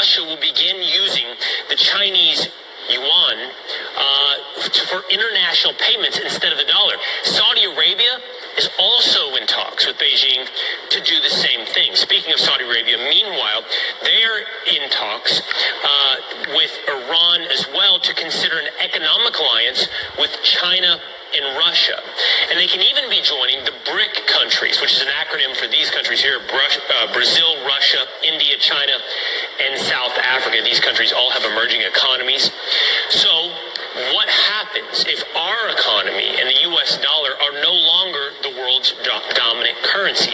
Russia will begin using the Chinese yuan for international payments instead of the dollar. Saudi Arabia is also in talks with Beijing to do the same thing. Speaking of Saudi Arabia, meanwhile, they're in talks with Iran as well to consider an economic alliance with China and Russia. And they can even be joining the BRIC countries, which is an acronym for these countries here, Brazil, Russia, India, China, and South Africa. These countries all have emerging economies. So what happens if our economy and the U.S. dollar are no longer the world's dominant currency?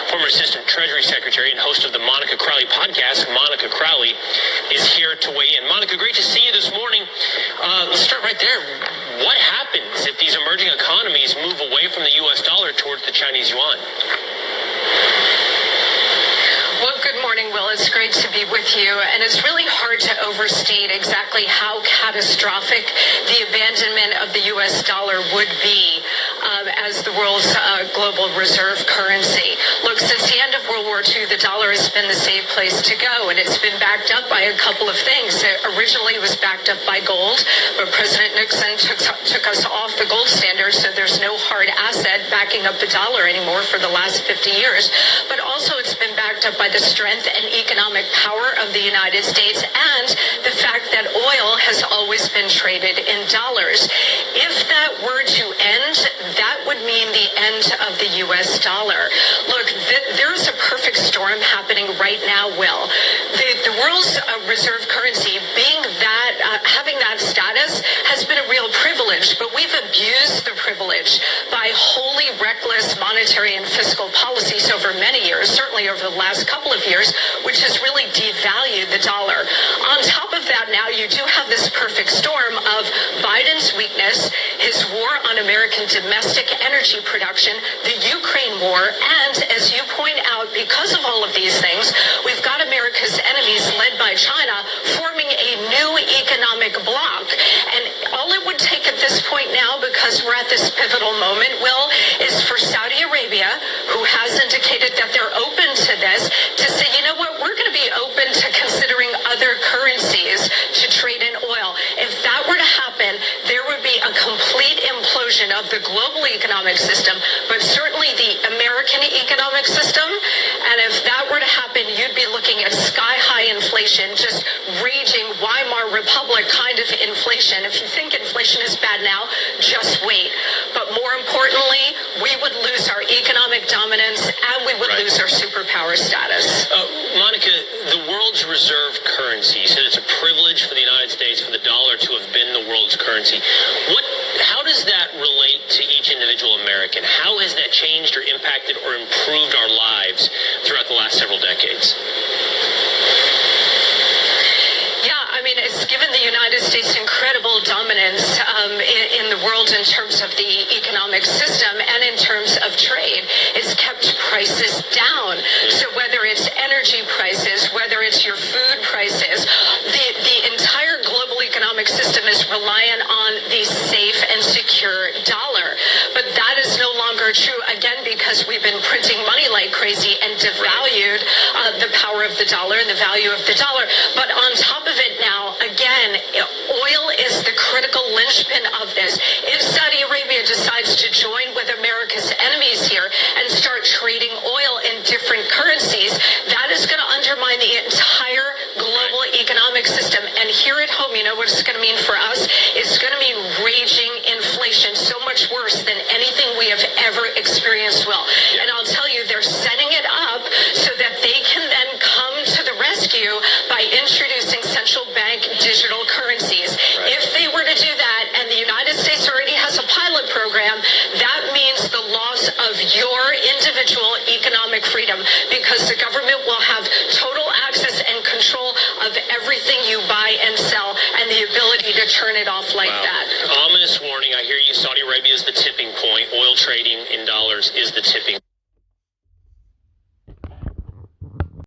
Former Assistant Treasury Secretary and host of the Monica Crowley podcast, Monica Crowley, is here to weigh in. Monica, great to see you this morning. Let's start right there. What happens if these emerging economies move away from the U.S. dollar towards the Chinese yuan? Well, good morning, Will. It's great to be with you. And it's really hard to overstate exactly how catastrophic the abandonment of the U.S. dollar would be as the world's global reserve currency. Look, since the end of World War II, the dollar has been the safe place to go, and it's been backed up by a couple of things. Originally, it was backed up by gold, but President Nixon took us off the gold standard, so there's no hard asset backing up the dollar anymore for the last 50 years. But also, it's been backed up by the strength and economic power of the United States and the fact that oil has always been traded in dollars. If that were to end, that would mean the end of the U.S. dollar. Look, there's a perfect storm happening right now, Will. The world's reserve currency, being that, having that status has been a real privilege, but we've abused the privilege by wholly reckless monetary and fiscal policies over many years, certainly over the last couple of years, which has really devalued the dollar. On top of that, now you do have this perfect storm of Biden's weakness, his war on American domestic energy production, the Ukraine war, and as you point out, because of all of these things, we've got America's enemies led by China forming a new economic bloc. And all it would take at this point now, because we're at this pivotal moment, Will, is for Saudi Arabia, who has indicated that they're open to this, to say, you know what, we're going to be open to considering other currencies to trade in oil. If that were to happen, there would be a complete implosion of the global economic system, but certainly the American economic system. And if that were to happen, you'd be looking at sky-high inflation, just raging Weimar Republic kind of inflation. If you think inflation is bad now, just wait. But more importantly, we would lose our economic dominance and we would lose our superpower status. Monica, the world's reserve currency, you said it's a privilege for the United States for the dollar to have been the world's currency. How does that relate to each individual American? How has that changed or impacted or improved our lives throughout the last several decades? It's given the United States incredible dominance in the world in terms of the economic system and in terms of trade. It's kept prices down. So whether it's energy prices, whether it's your food prices, the entire global economic system is reliant on the safe and secure dollar. But that is no longer true, again, because we've been printing money like crazy and devalued the power of the dollar and the value of the dollar. But on top of it now, again, oil is the critical linchpin of this. If Saudi Arabia decides to join with America's enemies here and start trading oil in different currencies, that is going to undermine the entire global economic system. And here at home, you know what it's going to mean for us? It's going to mean raging inflation, so much worse than anything we have ever experienced, Will. And I'll tell you, they're setting it up so that they can then come to the rescue by introducing central bank digital currencies. If they were to do that, and the United States already has a pilot program, that means the loss of your individual economic freedom, because the government will have total access and control of everything you buy and sell, and the ability to turn it off like that. Ominous warning. I hear you. Saudi Arabia is the tipping point. Oil trading in dollars is the tipping